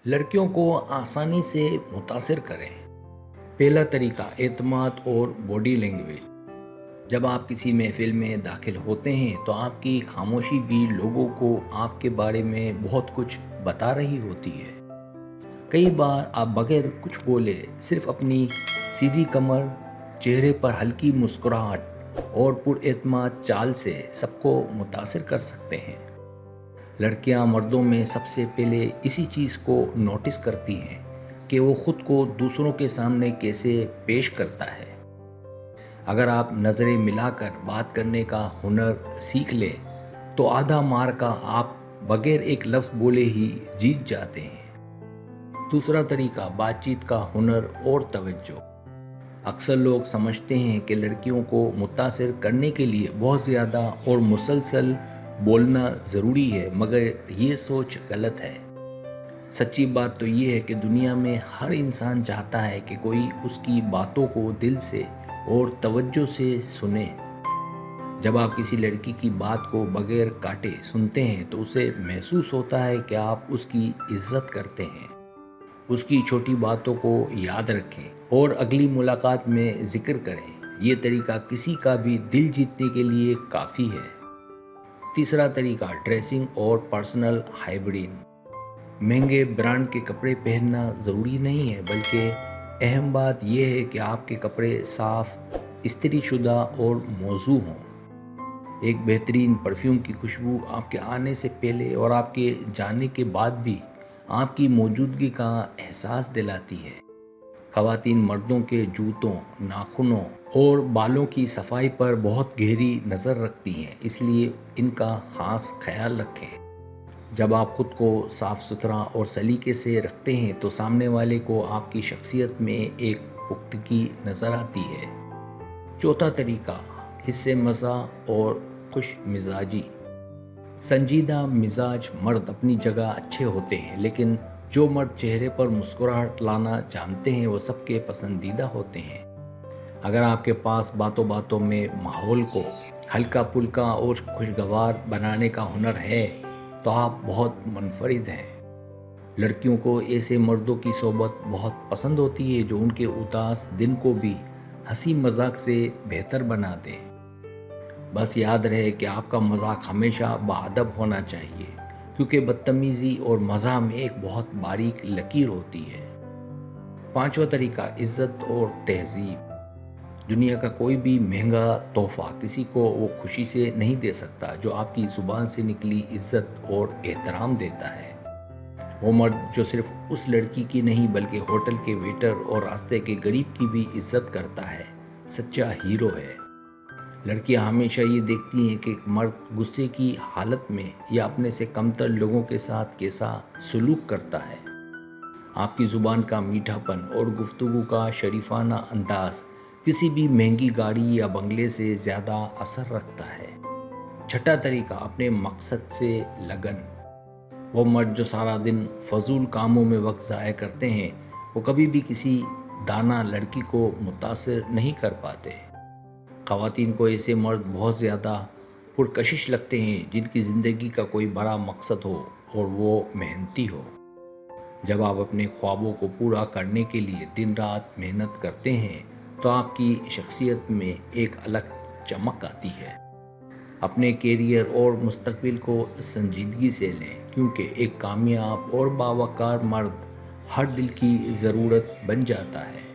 लड़कियों को आसानी से मुतासिर करें। पहला तरीका एतमाद और बॉडी लैंग्वेज। जब आप किसी महफिल में दाखिल होते हैं तो आपकी खामोशी भी लोगों को आपके बारे में बहुत कुछ बता रही होती है। कई बार आप बगैर कुछ बोले सिर्फ अपनी सीधी कमर, चेहरे पर हल्की मुस्कुराहट और पुरएतमाद चाल से सबको मुतासिर कर सकते हैं। लड़कियां मर्दों में सबसे पहले इसी चीज़ को नोटिस करती हैं कि वो खुद को दूसरों के सामने कैसे पेश करता है। अगर आप नज़रें मिलाकर बात करने का हुनर सीख लें तो आधा मार का आप बगैर एक लफ्ज़ बोले ही जीत जाते हैं। दूसरा तरीका बातचीत का हुनर और तवज्जो। अक्सर लोग समझते हैं कि लड़कियों को मुतासिर करने के लिए बहुत ज़्यादा और मुसलसल बोलना ज़रूरी है, मगर ये सोच गलत है। सच्ची बात तो ये है कि दुनिया में हर इंसान चाहता है कि कोई उसकी बातों को दिल से और तवज्जो से सुने। जब आप किसी लड़की की बात को बगैर काटे सुनते हैं तो उसे महसूस होता है कि आप उसकी इज्जत करते हैं। उसकी छोटी बातों को याद रखें और अगली मुलाकात में जिक्र करें। ये तरीका किसी का भी दिल जीतने के लिए काफ़ी है। तीसरा तरीका ड्रेसिंग और पर्सनल हाइजीन। महंगे ब्रांड के कपड़े पहनना ज़रूरी नहीं है, बल्कि अहम बात यह है कि आपके कपड़े साफ़, इस्त्रीशुदा और मौजू हों। एक बेहतरीन परफ्यूम की खुशबू आपके आने से पहले और आपके जाने के बाद भी आपकी मौजूदगी का एहसास दिलाती है। ख़वातीन मर्दों के जूतों, नाखूनों और बालों की सफाई पर बहुत गहरी नज़र रखती हैं, इसलिए इनका ख़ास ख्याल रखें। जब आप खुद को साफ़ सुथरा और सलीके से रखते हैं तो सामने वाले को आपकी शख्सियत में एक पुख्तगी नज़र आती है। चौथा तरीका हिस्से मज़ा और खुश मिजाजी। संजीदा मिजाज मर्द अपनी जगह अच्छे होते हैं, लेकिन जो मर्द चेहरे पर मुस्कुराहट लाना जानते हैं वो सबके पसंदीदा होते हैं। अगर आपके पास बातों बातों में माहौल को हल्का फुल्का और खुशगवार बनाने का हुनर है तो आप बहुत मुनफरिद हैं। लड़कियों को ऐसे मर्दों की सोबत बहुत पसंद होती है जो उनके उदास दिन को भी हंसी मजाक से बेहतर बना दे। बस याद रहे कि आपका मजाक हमेशा बाअदब होना चाहिए, क्योंकि बदतमीज़ी और मज़ाक में एक बहुत बारीक लकीर होती है। पांचवा तरीका इज़्ज़त और तहज़ीब। दुनिया का कोई भी महंगा तोहफा किसी को वो खुशी से नहीं दे सकता जो आपकी ज़ुबान से निकली इज़्ज़त और एहतराम देता है। वो मर्द जो सिर्फ उस लड़की की नहीं बल्कि होटल के वेटर और रास्ते के गरीब की भी इज़्ज़त करता है, सच्चा हीरो है। लड़कियां हमेशा ये देखती हैं कि मर्द गुस्से की हालत में या अपने से कमतर लोगों के साथ कैसा सलूक करता है। आपकी ज़ुबान का मीठापन और गुफ्तगू का शरीफाना अंदाज किसी भी महंगी गाड़ी या बंगले से ज़्यादा असर रखता है। छठा तरीका अपने मकसद से लगन। वो मर्द जो सारा दिन फजूल कामों में वक्त ज़ाया करते हैं वो कभी भी किसी दाना लड़की को मुतासिर नहीं कर पाते। ख़वातीन को ऐसे मर्द बहुत ज़्यादा पुरकशिश लगते हैं जिनकी ज़िंदगी का कोई बड़ा मकसद हो और वो मेहनती हो। जब आप अपने ख्वाबों को पूरा करने के लिए दिन रात मेहनत करते हैं तो आपकी शख्सियत में एक अलग चमक आती है। अपने कैरियर और मुस्तकबिल को संजीदगी से लें, क्योंकि एक कामयाब और बावकार मर्द हर दिल की ज़रूरत बन जाता है।